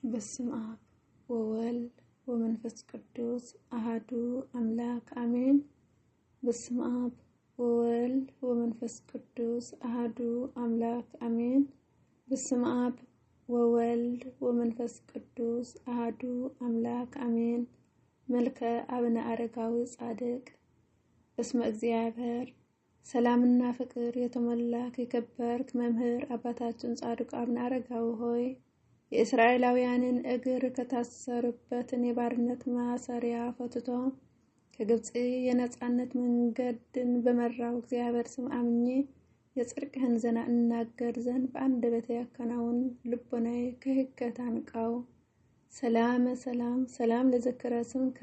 በስመ አብ ወወልድ ወመንፈስ ቅዱስ አሐዱ አምላክ አሜን። በስመ አብ ወወልድ ወመንፈስ ቅዱስ አሐዱ አምላክ አሜን። በስመ አብ ወወልድ ወመንፈስ ቅዱስ አሐዱ አምላክ አሜን። መልከ አብነ አረጋዊ ጻድቅ እስመ እግዚአብሔር ሰላምና ፍቅር የተሞላክ የከበርክ መምህር አባታችን ጻድቅ አብነ አረጋዊ ሆይ የእስራኤላውያንን እግር ከታሰሩበትን የባርነት ማሰሪያ ፈትቶ ከግብጽ የነጻነት መንገድን በመራው እግዚአብሔር ስም አምኜ የጽድቅህን ዜና እናገር ዘንድ በአንደበቴ ያከናውን ልቦናዬ ከሕግ ታንቃው። ሰላም ለዘክረ ስምከ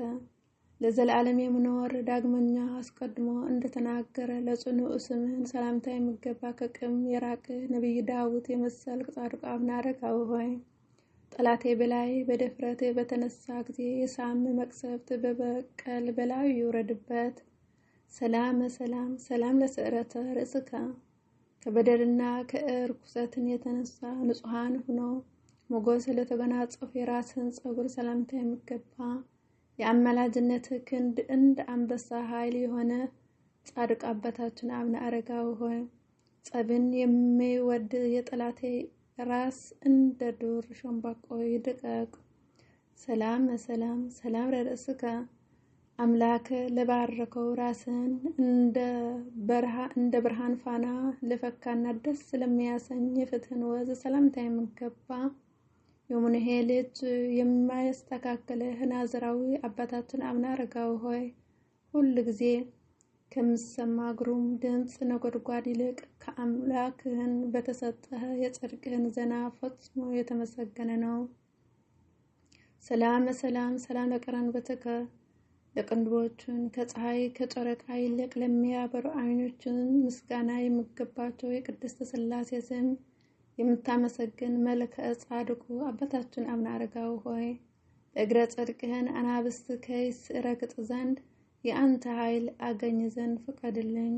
ለዘላለም የምኖር ዳግመኛ አስቀድሞ እንደተናገረ ለጽኑዕ ስምህን ሰላምታ የሚገባ ከቅም የራቅ ነቢይ ዳዊት የመሰልክ ጻድቅ አብነ አረጋዊ ሆይ ጠላቴ በላይ በድፍረት በተነሳ ጊዜ የሳም መቅሰፍት በበቀል በላዩ ይውረድበት። ሰላም ለስዕረተ ርእስከ ከበደልና ከርኩሰትን የተነሳ ንጹሐን ሆኖ ሞገስ ለተጎናጸፉ የራስህን ጸጉር ሰላምታ የሚገባ የአመላጅነት ክንድ እንደ አንበሳ ኃይል የሆነ ጻድቅ አባታችን አብነ አረጋዊ ሆይ ጸብን የሚወድ የጠላቴ ራስ እንደ ዱር ሸምበቆ ይድቀቅ። ሰላም ለርእስከ አምላክ ለባረከው ራስን እንደ ብርሃን ፋና ለፈካና ደስ ለሚያሰኝ የፍትህን ወዝ ሰላምታ የሚገባ የሙኒሄ ልጅ የማያስተካከለ ናዝራዊ አባታችን አብነ አረጋዊ ሆይ ሁሉ ጊዜ ከምሰማ ግሩም ድምጽ ነጎድጓድ ይልቅ ከአምላክህን በተሰጠህ የጽድቅህን ዜና ፈጽሞ የተመሰገነ ነው። ሰላም ለቀራንብትከ ለቅንድቦችን ከፀሐይ ከጨረቃ ይልቅ ለሚያበሩ ዓይኖችን ምስጋና የሚገባቸው የቅድስት ሥላሴ ስም የምታመሰግን መልከ ጻድቁ አባታችን አብነ አረጋዊ ሆይ በእግረ ጽድቅህን አናብስት ከይስ ረግጥ ዘንድ የአንተ ኃይል አገኝ ዘንድ ፍቀድልኝ።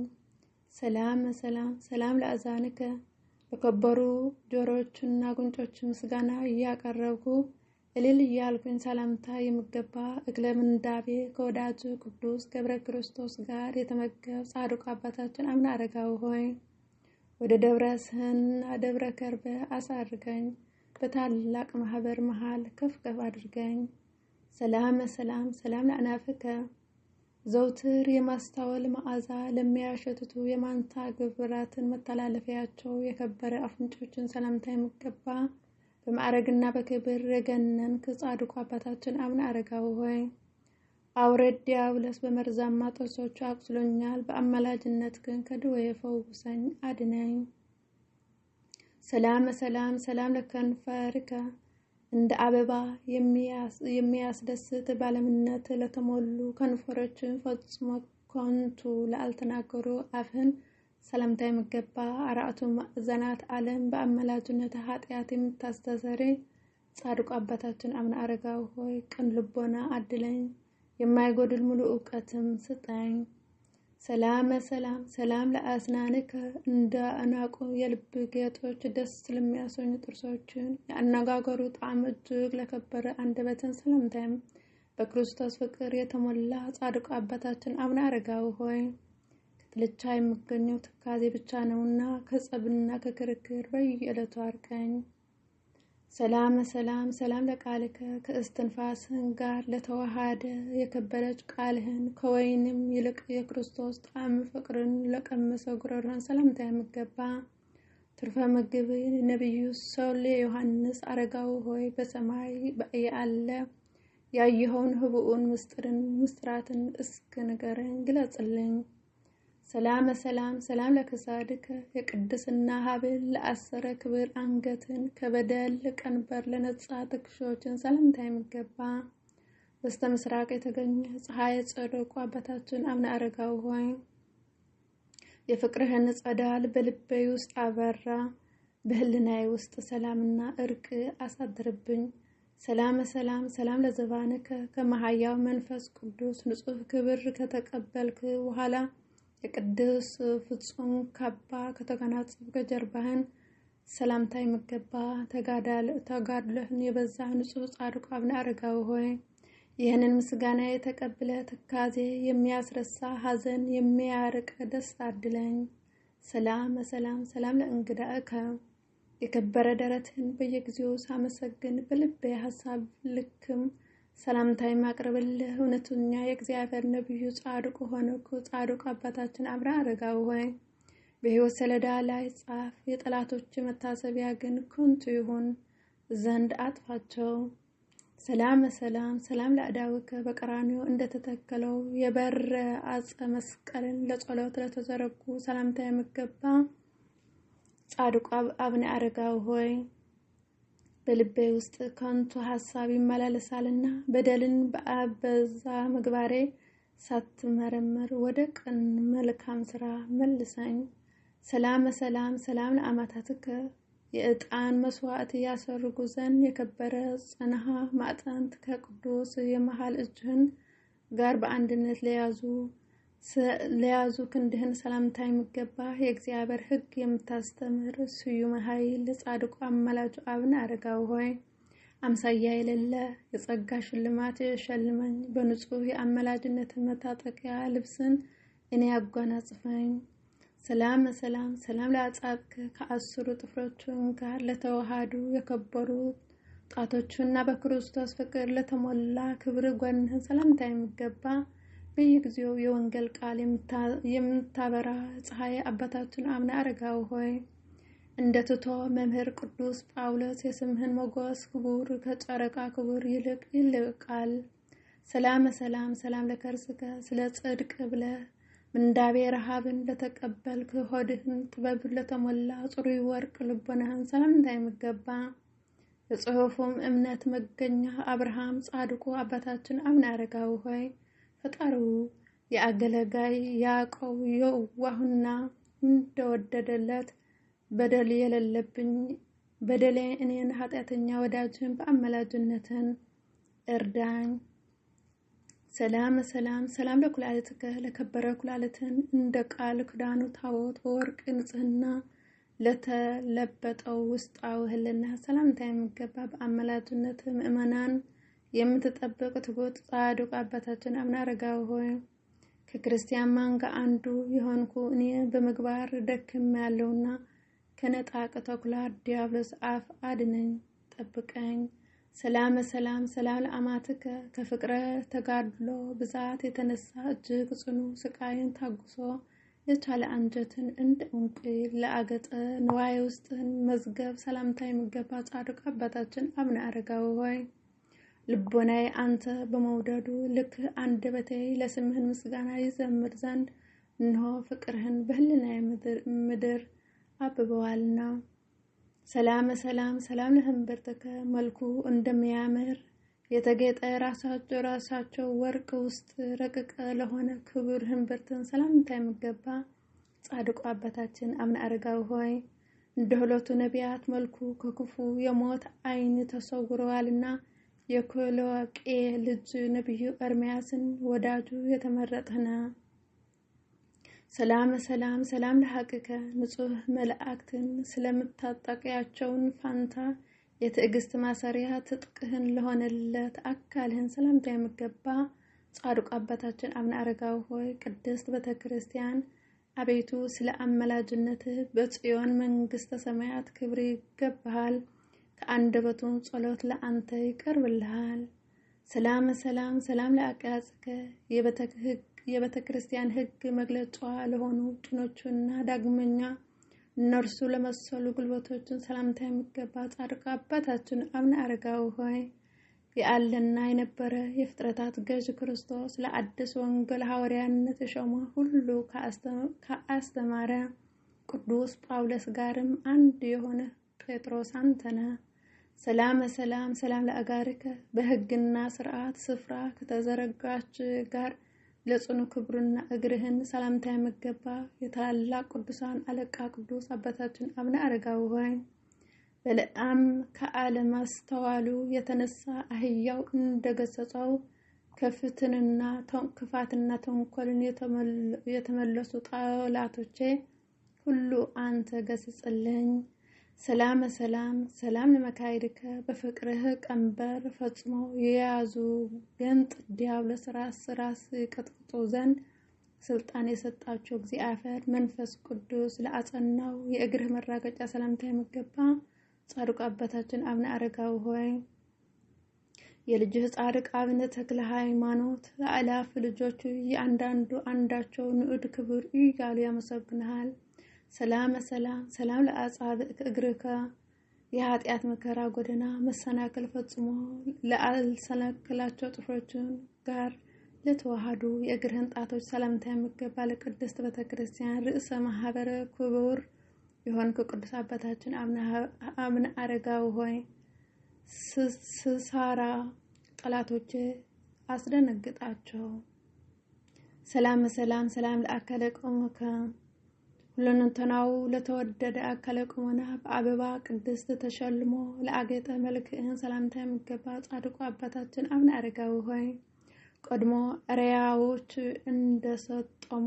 ሰላም ለአዛንከ በከበሩ ጆሮዎችና ጉንጮች ምስጋና እያቀረብኩ እልል እያልኩኝ ሰላምታ የሚገባ እክለ ምንዳቤ ከወዳጁ ቅዱስ ገብረ ክርስቶስ ጋር የተመገብ ጻድቁ አባታችን አብነ አረጋዊ ሆይ ወደ ደብረ ስህንና ደብረ ከርቤ አሳርገኝ፣ በታላቅ ማህበር መሃል ከፍ አድርገኝ። ሰላም ለአናፍከ ዘውትር የማስታወል መዓዛ ለሚያሸትቱ የማንታ ግብራትን መተላለፊያቸው የከበረ አፍንጮችን ሰላምታ የሚገባ በማዕረግና በክብር የገነንክ ጻድቁ አባታችን አብነ አረጋዊ ሆይ አውሬድ ዲያብሎስ በመርዛማ ጥርሶቹ አቁስሎኛል፣ በአማላጅነት ግን ከደዌ ፈውሰኝ አድነኝ። ሰላም ለከንፈርከ እንደ አበባ የሚያስደስት ባለምነት ለተሞሉ ከንፈሮችን ፈጽሞ ከንቱ ላልተናገሩ አፍህን ሰላምታ የሚገባ አራቱ ማዕዘናት ዓለም በአማላጅነት ኃጢአት የምታስተሰርይ ጻድቁ አባታችን አብነ አረጋዊ ሆይ ቅን ልቦና አድለኝ፣ የማይጎድል ሙሉ ዕውቀትም ስጠኝ። ሰላም ለአስናንከ እንደ አናቁ የልብ ጌጦች ደስ ለሚያሰኙ ጥርሶችን የአነጋገሩ ጣዕም እጅግ ለከበረ አንደበትን ሰላምታም በክርስቶስ ፍቅር የተሞላ ጻድቁ አባታችን አብነ አረጋዊ ሆይ ከጥልቻ የሚገኘው ትካዜ ብቻ ነውና ከጸብና ከክርክር በየዕለቱ አርቀኝ። ሰላም ለቃልከ ከእስትንፋስህን ጋር ለተዋሃደ የከበረች ቃልህን ከወይንም ይልቅ የክርስቶስ ጣዕም ፍቅርን ለቀመሰ ጉሮሮን ሰላምታ የሚገባ ትርፈ ምግብ ነቢዩ ሰውሌ ዮሐንስ አረጋዊ ሆይ በሰማይ ያለ ያየኸውን ህቡኡን ምስጢራትን እስከ ንገረኝ ግለጽልኝ። ሰላም ለከሳድከ የቅድስና ሀብል ለአሰረ ክብር አንገትን ከበደል ቀንበር ለነጻ ትከሻዎችን ሰላምታ የሚገባ በስተ ምስራቅ የተገኘ ፀሐይ ጻድቁ አባታችን አብነ አረጋዊ ሆይ የፍቅርህን ጸዳል በልቤ ውስጥ አበራ፣ በህልናዬ ውስጥ ሰላምና እርቅ አሳድርብኝ። ሰላም ለዘባንከ ከመሃያው መንፈስ ቅዱስ ንጹህ ክብር ከተቀበልክ በኋላ የቅዱስ ፍጹም ካባ ከተጎናጸፍክ ጀርባህን ሰላምታ የሚገባ ተጋድለህን የበዛ ንጹሕ ጻድቁ አቡነ አረጋዊ ሆይ ይህንን ምስጋና የተቀበለ ትካዜ የሚያስረሳ ሐዘን የሚያርቅ ደስታ አድለኝ። ሰላም ለእንግዳእከ የከበረ ደረትህን በየጊዜው ሳመሰግን በልቤ ሐሳብ ልክም ሰላምታ የማቅረብልህ እውነተኛ የእግዚአብሔር ነቢዩ ጻድቁ ሆነኩ ጻድቁ አባታችን አቡነ አረጋዊ ሆይ በሕይወት ሰሌዳ ላይ ጻፍ። የጠላቶች መታሰቢያ ግን ከንቱ ይሁን ዘንድ አጥፋቸው። ሰላም ለአዳውከ በቀራንዮ እንደተተከለው የበረ አጸ መስቀልን ለጸሎት ለተዘረጉ ሰላምታ የሚገባ ጻድቁ አቡነ አረጋዊ ሆይ በልቤ ውስጥ ከንቱ ሐሳብ ይመላለሳልና በደልን በአበዛ ምግባሬ ሳትመረምር ወደ ቀን መልካም ሥራ መልሰኝ። ሰላም ለአማታትከ የዕጣን መስዋዕት ያሰርጉ ዘንድ የከበረ ጽንሐ ማዕጠንት ከቅዱስ የመሃል እጅህን ጋር በአንድነት ለያዙ ክንድህን ሰላምታ የሚገባ የእግዚአብሔር ሕግ የምታስተምር ስዩም ኃይል ጻድቁ አማላጁ አቡነ አረጋዊ ሆይ አምሳያ የሌለ የጸጋ ሽልማት ሸልመኝ። በንጹህ የአማላጅነት መታጠቂያ ልብስን እኔ ያጓናጽፈኝ። ሰላም ለአጻብከ ከአስሩ ጥፍሮቹን ጋር ለተዋሃዱ የከበሩ ጣቶቹና በክርስቶስ ፍቅር ለተሞላ ክብር ጎንህን ሰላምታ የሚገባ በየጊዜው የወንጌል ቃል የምታበራ ፀሐይ አባታችን አቡነ አረጋዊ ሆይ እንደ ትቶ መምህር ቅዱስ ጳውሎስ የስምህን ሞገስ ክቡር ከጨረቃ ክቡር ይልቅ ይልቃል። ሰላም ለከርስከ ስለ ጽድቅ ብለህ ምንዳቤ ረሃብን ለተቀበልክ ሆድህን ጥበብን ለተሞላ ጽሩይ ወርቅ ልቦናህን ሰላምታ የሚገባ የጽሑፉም እምነት መገኛ አብርሃም ጻድቁ አባታችን አቡነ አረጋዊ ሆይ ፈጣሪው የአገለጋይ ያዕቆብ የዋህና እንደወደደለት በደል የሌለብኝ በደሌ እኔን ኃጢአተኛ ወዳጅን በአማላጅነትን እርዳኝ። ሰላም ለኩላሊትከ ለከበረ ኩላሊትን እንደ ቃል ክዳኑ ታቦት በወርቅ ንጽሕና ለተለበጠው ውስጣዊ ህልና ሰላምታ የሚገባ በአማላጅነት ምእመናን የምትጠብቅ ትጉት ጻድቁ አባታችን አቡነ አረጋዊ ሆይ ከክርስቲያን ማንጋ አንዱ የሆንኩ እኔ በምግባር ደክም ያለውና ከነጣቅ ተኩላ ዲያብሎስ አፍ አድነኝ ጠብቀኝ። ሰላም ለአማትከ ከፍቅረ ተጋድሎ ብዛት የተነሳ እጅግ ጽኑ ስቃይን ታጉሶ የቻለ አንጀትን እንደ እንቁ ለአገጠ ንዋይ ውስጥን መዝገብ ሰላምታ የሚገባ ጻድቁ አባታችን አቡነ አረጋዊ ሆይ ልቦናዬ አንተ በመውደዱ ልክ አንደበቴ ለስምህን ምስጋና ይዘምር ዘንድ እንሆ ፍቅርህን በህሊናዬ ምድር አብበዋልና። ሰላም ለህንብርትከ መልኩ እንደሚያምር የተጌጠ ራሳቸው ወርቅ ውስጥ ረቅቀ ለሆነ ክቡር ህንብርትን ሰላምታ የሚገባ ጻድቁ አባታችን አቡነ አረጋዊ ሆይ እንደ ሁለቱ ነቢያት መልኩ ከክፉ የሞት ዓይን ተሰውረዋልና የኮሎቄ ልጅ ነቢዩ ኤርምያስን ወዳጁ የተመረጠና። ሰላም ለሐቅከ ንጹህ መላእክትን ስለምታጠቂያቸውን ፋንታ የትዕግስት ማሰሪያ ትጥቅህን ለሆነለት አካልህን ሰላምታ የሚገባ ጻድቁ አባታችን አቡነ አረጋዊ ሆይ ቅድስት ቤተክርስቲያን አቤቱ ስለ አማላጅነትህ በጽዮን መንግስተ ሰማያት ክብር ይገባሃል። ከአንደበቱን ጸሎት ለአንተ ይቀርብልሃል። ሰላም ለአቃጽከ የቤተክርስቲያን ሕግ መግለጫዋ ለሆኑ ጭኖቹና ዳግመኛ እነርሱ ለመሰሉ ጉልበቶችን ሰላምታ የሚገባ ጻድቁ አባታችን አቡነ አረጋዊ ሆይ ያለና የነበረ የፍጥረታት ገዥ ክርስቶስ ለአዲስ ወንጌል ሐዋርያነት የሾመ ሁሉ ከአስተማረ ቅዱስ ጳውሎስ ጋርም አንድ የሆነ ጴጥሮስ አንተነ። ሰላም ለአጋርከ በሕግና ስርዓት ስፍራ ከተዘረጋች ጋር ለጽኑ ክብርና እግርህን ሰላምታ የሚገባ የታላቅ ቅዱሳን አለቃ ቅዱስ አባታችን አቡነ አረጋዊ ሆይ በለዓም ከአለማስተዋሉ የተነሳ አህያው እንደገሰጸው ክፋትና ተንኮልን የተመለሱ ጠላቶቼ ሁሉ አንተ ገስጽልኝ። ሰላም ሰላም ለመካይድከ በፍቅርህ ቀንበር ፈጽሞ የያዙ ገንጥ ዲያብሎስ ራስ ቀጥቅጦ ዘንድ ስልጣን የሰጣቸው እግዚአብሔር መንፈስ ቅዱስ ለአጸናው የእግርህ መራገጫ ሰላምታ የሚገባ ጻድቁ አባታችን አቡነ አረጋዊ ሆይ የልጅህ ጻድቅ አቡነ ተክለ ሃይማኖት አላፍ ልጆቹ የአንዳንዱ አንዳቸው ንዑድ ክብር እያሉ ያመሰግናል። ሰላም ለአጻብዕከ እግርከ የኃጢአት መከራ ጎደና መሰናክል ፈጽሞ ለአልሰናክላቸው ጥፍሮችን ጋር ለተዋሃዱ የእግርህን ጣቶች ሰላምታ የሚገባ ለቅድስት ቤተክርስቲያን ርዕሰ ማህበረ ክቡር የሆንክ ቅዱስ አባታችን አቡነ አረጋዊ ሆይ ስሳራ ጠላቶች አስደነግጣቸው። ሰላም ለአካለ ቆመከ ሁሉን ተናው ለተወደደ አካለ ቆመና በአበባ ቅድስት ተሸልሞ ለአጌጠ መልክህን ሰላምታ የሚገባ ጻድቁ አባታችን አቡነ አረጋዊ ሆይ ቀድሞ አርያዎች እንደሰጠሙ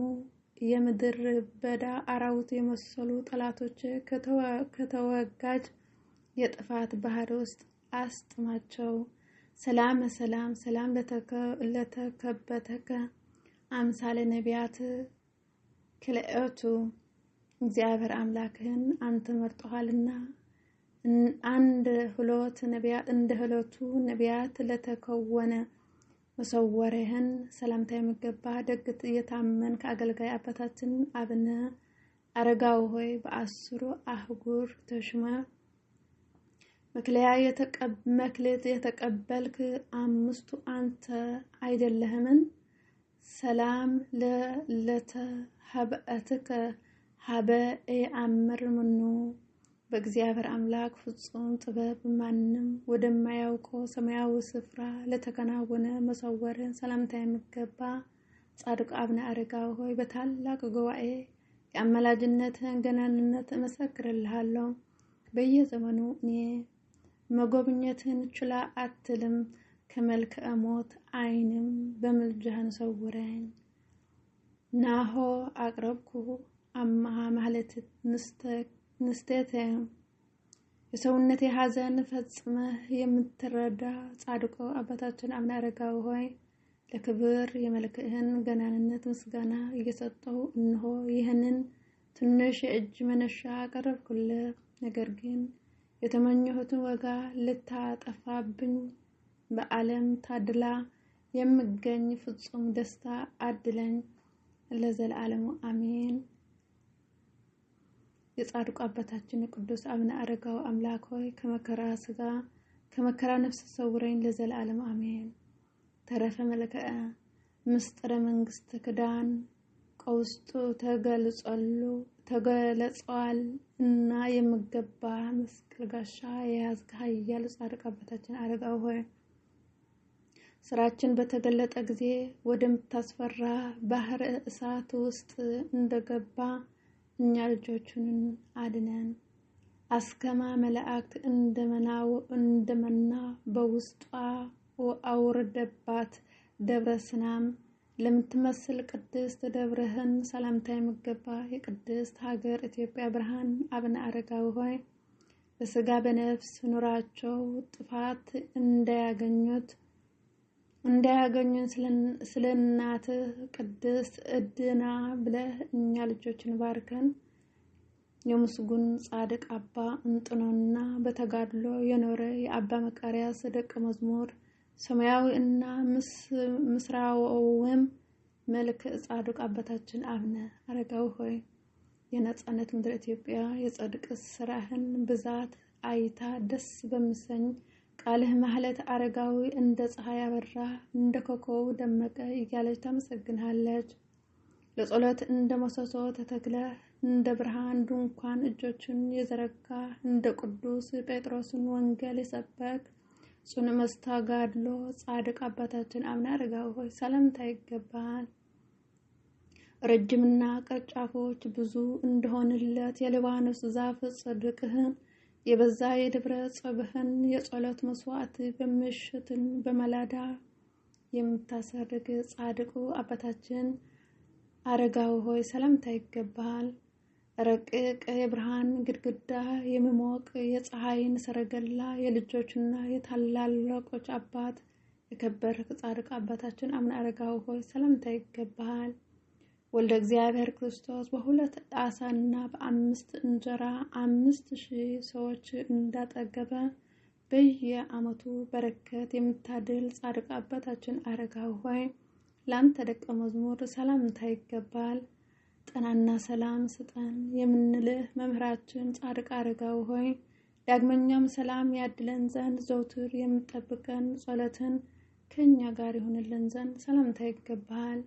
የምድር በዳ አራዊት የመሰሉ ጠላቶች ከተወጋጅ የጥፋት ባህር ውስጥ አስጥማቸው። ሰላም ለተከበተከ አምሳለ ነቢያት ክልኤቱ እግዚአብሔር አምላክህን አንተ መርጦሃልና አንድ ህሎት ነቢያት እንደ ህሎቱ ነቢያት ለተከወነ መሰወርህን ሰላምታ የሚገባ ደግት የታመን ከአገልጋይ አባታችን አቡነ አረጋዊ ሆይ በአስሩ አህጉር ተሽመ መክሌት የተቀበልክ አምስቱ አንተ አይደለህምን? ሰላም ለተሀበእትከ ሀበ የአምር ምኑ በእግዚአብሔር አምላክ ፍጹም ጥበብ ማንም ወደማያውቀው ሰማያዊ ስፍራ ለተከናወነ መሰወርን ሰላምታ የሚገባ ጻድቁ አቡነ አረጋዊ ሆይ በታላቅ ጉባኤ የአመላጅነትህን ገናንነት እመሰክርልሃለሁ። በየዘመኑ እኔ መጎብኘትን ችላ አትልም። ከመልክዓ ሞት ዓይንም በምልጃህን ሰውረኝ። ናሆ አቅረብኩ አማሃ ማለት ንስቴተ የሰውነቴ ሐዘን ፈጽመህ የምትረዳ ጻድቁ አባታችን አቡነ አረጋዊ ሆይ ለክብር የመልክህን ገናንነት ምስጋና እየሰጠው እንሆ ይህንን ትንሽ የእጅ መነሻ አቀረብኩልህ። ነገር ግን የተመኘሁትን ወጋ ልታጠፋብኝ በዓለም ታድላ የምገኝ ፍጹም ደስታ አድለኝ ለዘላለሙ አሜን። የጻድቁ አባታችን ቅዱስ አቡነ አረጋዊ አምላክ ሆይ ከመከራ ስጋ ከመከራ ነፍስ ሰውረኝ ለዘላለሙ አሜን። ተረፈ መልክዓ ምስጢረ መንግስት ክዳን ቀውስጡ ተገለጿል እና የምገባ መስቀል ጋሻ የያዝክ ኃያል ጻድቅ አባታችን አረጋዊ ሆይ ስራችን በተገለጠ ጊዜ ወደምታስፈራ ባህር እሳት ውስጥ እንደገባ እኛ ልጆቹን አድነን። አስከማ መላእክት እንደመና በውስጧ አውርደባት ደብረ ሲናም ለምትመስል ቅድስት ደብረህን ሰላምታ የሚገባ የቅድስት ሀገር ኢትዮጵያ ብርሃን አቡነ አረጋዊ ሆይ በስጋ በነፍስ ኑራቸው ጥፋት እንዳያገኙን ስለናትህ ቅድስት እድና ብለህ እኛ ልጆችን ባርከን። የምስጉን ጻድቅ አባ እንጥኖና በተጋድሎ የኖረ የአባ መቃርያስ ደቀ መዝሙር ሰማያዊ እና ምስራዊም መልክ ጻድቅ አባታችን አቡነ አረጋዊ ሆይ የነጻነት ምድር ኢትዮጵያ የጻድቅ ስራህን ብዛት አይታ ደስ በሚሰኝ ቃልህ ማህለት አረጋዊ እንደ ፀሐይ አበራ እንደ ኮከብ ደመቀ እያለች ታመሰግንሃለች። ለጸሎት እንደ መሰሶ ተተክለህ እንደ ብርሃን ድንኳን እጆችን የዘረጋ እንደ ቅዱስ ጴጥሮስን ወንጌል የሰበክ ጽኑ መስተጋድሎ ጻድቅ አባታችን አቡነ አረጋዊ ሆይ ሰላምታ ይገባል። ረጅምና ቅርንጫፎች ብዙ እንደሆንለት የሊባኖስ ዛፍ ጽድቅህን የበዛ የደብረ ጸብህን የጸሎት መስዋዕት በምሽትን በመላዳ የምታሰርግ ጻድቁ አባታችን አረጋዊ ሆይ ሰላምታ ይገባል። ረቂቅ የብርሃን ግድግዳ የሚሞቅ የፀሐይን ሰረገላ የልጆችና የታላላቆች አባት የከበረ ጻድቅ አባታችን አቡነ አረጋዊ ሆይ ሰላምታ ይገባሃል። ወልደ እግዚአብሔር ክርስቶስ በሁለት ዓሣና በ5 እንጀራ 5000 ሰዎች እንዳጠገበ በየዓመቱ በረከት የምታድል ጻድቅ አባታችን አረጋዊ ሆይ ላንተ ደቀ መዝሙር ሰላምታ ይገባል። ጤናና ሰላም ስጠን የምንልህ መምህራችን ጻድቅ አረጋዊ ሆይ ዳግመኛም ሰላም ያድለን ዘንድ ዘውትር የምጠብቀን ጸሎትን ከኛ ጋር ይሁንልን ዘንድ ሰላምታ ይገባል።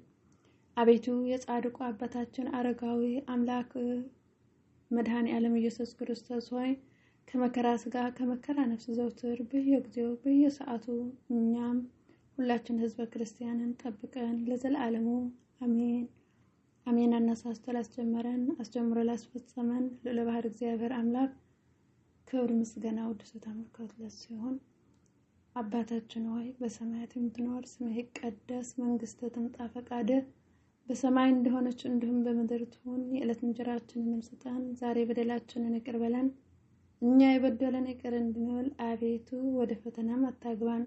አቤቱ የጻድቁ አባታችን አረጋዊ አምላክ መድኃኔ ዓለም ኢየሱስ ክርስቶስ ሆይ ከመከራ ሥጋ ከመከራ ነፍስ ዘውትር በየጊዜው በየሰዓቱ እኛም ሁላችን ህዝበ ክርስቲያንን ጠብቀን ለዘላለሙ አሜን አሜን። አነሳስቶ ላስጀመረን አስጀምሮ ላስፈጸመን ለባህር እግዚአብሔር አምላክ ክብር ምስጋና ውድሰት ተመልከት ለሲሆን አባታችን ሆይ በሰማያት የምትኖር ስምህ ይቀደስ፣ መንግስትህ ትምጣ፣ ፈቃድህ በሰማይ እንደሆነች እንዲሁም በምድር ትሁን። የዕለት እንጀራችንን ስጠን ዛሬ፣ በደላችንን ይቅር በለን እኛ የበደለን ይቅር እንድንል፣ አቤቱ ወደ ፈተናም አታግባን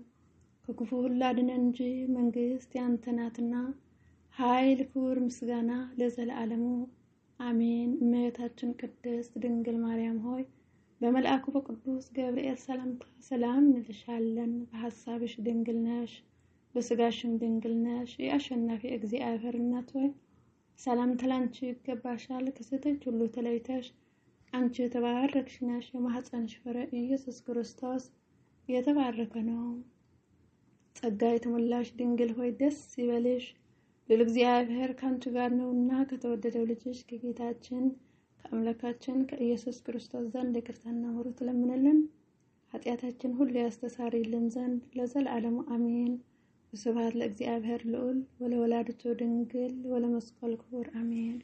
ከክፉ ሁሉ አድነን እንጂ መንግስት ያንተ ናትና ኃይል፣ ክብር፣ ምስጋና ለዘላለሙ አሜን። እመቤታችን ቅድስት ድንግል ማርያም ሆይ በመልአኩ በቅዱስ ገብርኤል ሰላምታ ሰላም እንልሻለን። በሐሳብሽ ድንግል ነሽ፣ በስጋሽም ድንግል ነሽ። የአሸናፊ እግዚአብሔር እናት ሆይ ሰላምታ ላንቺ ይገባሻል። ከሴቶች ሁሉ ተለይተሽ አንቺ የተባረክሽ ነሽ፣ የማኅፀንሽ ፍሬ ኢየሱስ ክርስቶስ የተባረከ ነው። ጸጋ የተሞላሽ ድንግል ሆይ ደስ ይበልሽ፣ ለእግዚአብሔር ካንቺ ጋር ነውና ከተወደደው ልጅሽ ከጌታችን ከአምላካችን ከኢየሱስ ክርስቶስ ዘንድ ይቅርታና ምሕረት ለምንልን ኃጢአታችን ሁሉ ያስተሰርይልን ዘንድ ለዘላለሙ አሜን። ወስብሐት ለእግዚአብሔር ልዑል ወለወላዲቱ ድንግል ወለመስቀሉ ክቡር አሜን።